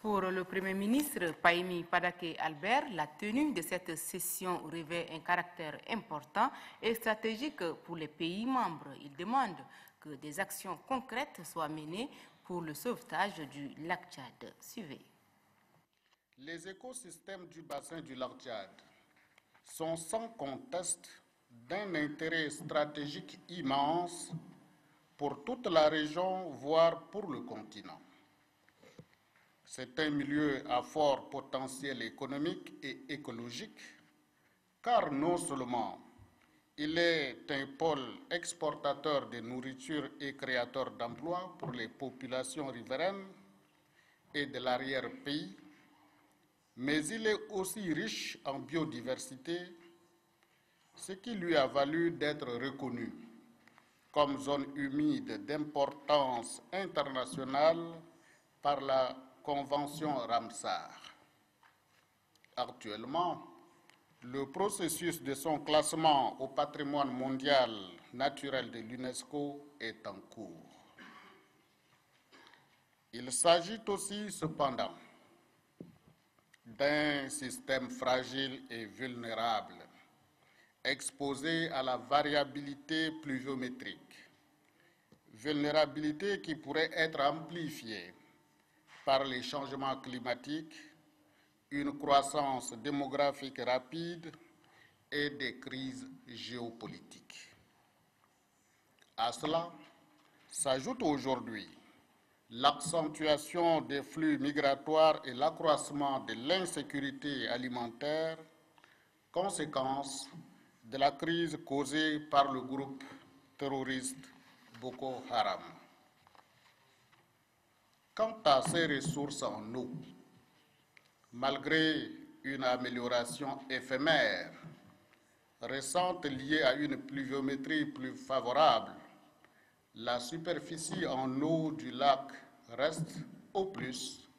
Pour le Premier ministre Pahimi Padaké Albert, la tenue de cette session revêt un caractère important et stratégique pour les pays membres. Il demande que des actions concrètes soient menées pour le sauvetage du lac Tchad. Suivez. Les écosystèmes du bassin du lac Tchad sont sans conteste d'un intérêt stratégique immense pour toute la région, voire pour le continent. C'est un milieu à fort potentiel économique et écologique, car non seulement il est un pôle exportateur de nourriture et créateur d'emplois pour les populations riveraines et de l'arrière-pays, mais il est aussi riche en biodiversité, ce qui lui a valu d'être reconnu comme zone humide d'importance internationale par la Convention Ramsar. Actuellement, le processus de son classement au patrimoine mondial naturel de l'UNESCO est en cours. Il s'agit aussi cependant d'un système fragile et vulnérable, exposé à la variabilité pluviométrique, vulnérabilité qui pourrait être amplifiée par les changements climatiques, une croissance démographique rapide et des crises géopolitiques. À cela s'ajoute aujourd'hui l'accentuation des flux migratoires et l'accroissement de l'insécurité alimentaire, conséquence de la crise causée par le groupe terroriste Boko Haram. Quant à ces ressources en eau, malgré une amélioration éphémère récente liée à une pluviométrie plus favorable, la superficie en eau du lac reste au plus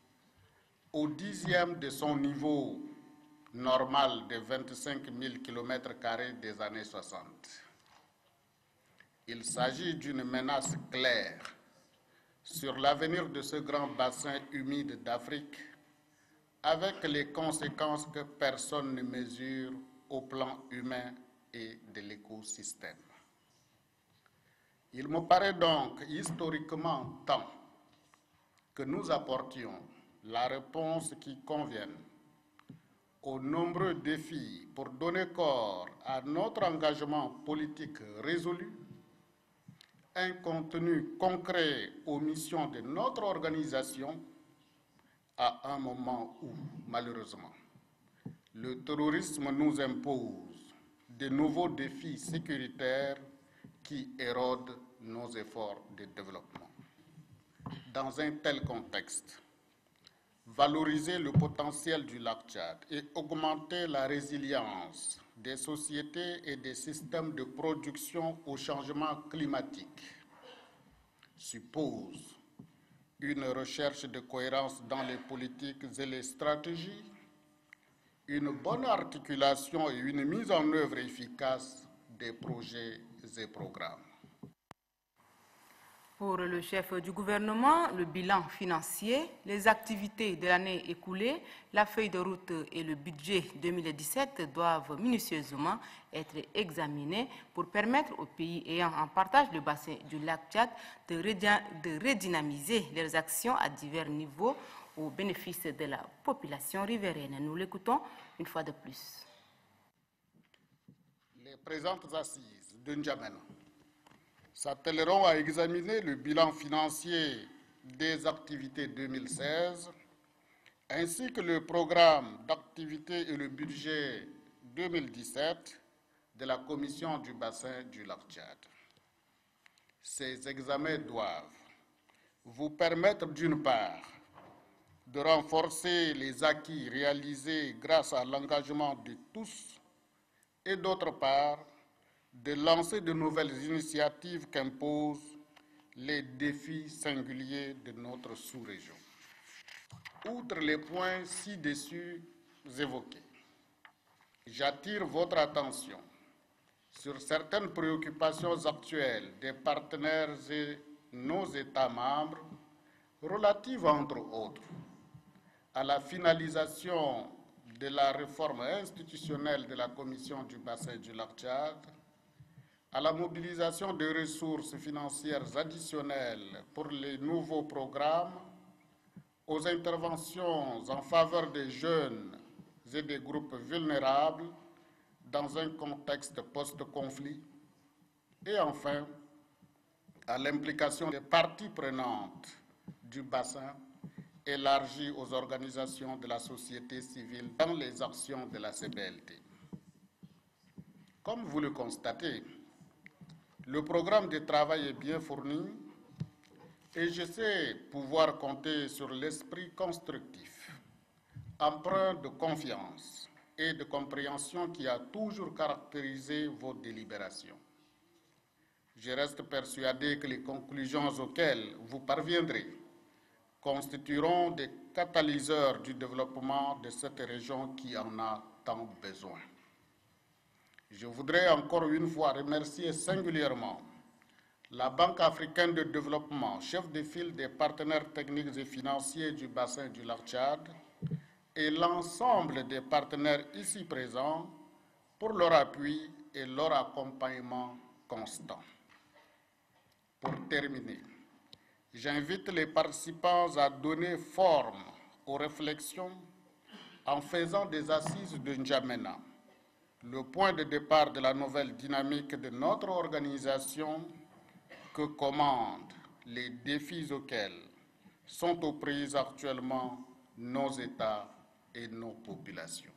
au 10e de son niveau normal de 25 000 km² des années 60. Il s'agit d'une menace claire sur l'avenir de ce grand bassin humide d'Afrique, avec les conséquences que personne ne mesure au plan humain et de l'écosystème. Il me paraît donc historiquement temps que nous apportions la réponse qui convienne aux nombreux défis pour donner corps à notre engagement politique résolu, un contenu concret aux missions de notre organisation à un moment où, malheureusement, le terrorisme nous impose de nouveaux défis sécuritaires qui érodent nos efforts de développement. Dans un tel contexte, valoriser le potentiel du lac Tchad et augmenter la résilience des sociétés et des systèmes de production au changement climatique suppose une recherche de cohérence dans les politiques et les stratégies, une bonne articulation et une mise en œuvre efficace des projets et programmes. Pour le chef du gouvernement, le bilan financier, les activités de l'année écoulée, la feuille de route et le budget 2017 doivent minutieusement être examinés pour permettre aux pays ayant en partage le bassin du lac Tchad de redynamiser leurs actions à divers niveaux au bénéfice de la population riveraine. Nous l'écoutons une fois de plus. Les présentes assises de N'Djamena s'attelleront à examiner le bilan financier des activités 2016, ainsi que le programme d'activité et le budget 2017 de la Commission du bassin du lac Tchad. Ces examens doivent vous permettre d'une part de renforcer les acquis réalisés grâce à l'engagement de tous et d'autre part de lancer de nouvelles initiatives qu'imposent les défis singuliers de notre sous-région. Outre les points ci-dessus évoqués, j'attire votre attention sur certaines préoccupations actuelles des partenaires et nos États membres relatives, entre autres, à la finalisation de la réforme institutionnelle de la Commission du bassin du lac Tchad, à la mobilisation de ressources financières additionnelles pour les nouveaux programmes, aux interventions en faveur des jeunes et des groupes vulnérables dans un contexte post-conflit, et enfin à l'implication des parties prenantes du bassin élargie aux organisations de la société civile dans les actions de la CBLT. Comme vous le constatez, le programme de travail est bien fourni et je sais pouvoir compter sur l'esprit constructif, empreint de confiance et de compréhension qui a toujours caractérisé vos délibérations. Je reste persuadé que les conclusions auxquelles vous parviendrez constitueront des catalyseurs du développement de cette région qui en a tant besoin. Je voudrais encore une fois remercier singulièrement la Banque africaine de développement, chef de file des partenaires techniques et financiers du bassin du lac Tchad, et l'ensemble des partenaires ici présents pour leur appui et leur accompagnement constant. Pour terminer, j'invite les participants à donner forme aux réflexions en faisant des assises de N'Djamena, le point de départ de la nouvelle dynamique de notre organisation que commandent les défis auxquels sont aux prises actuellement nos États et nos populations.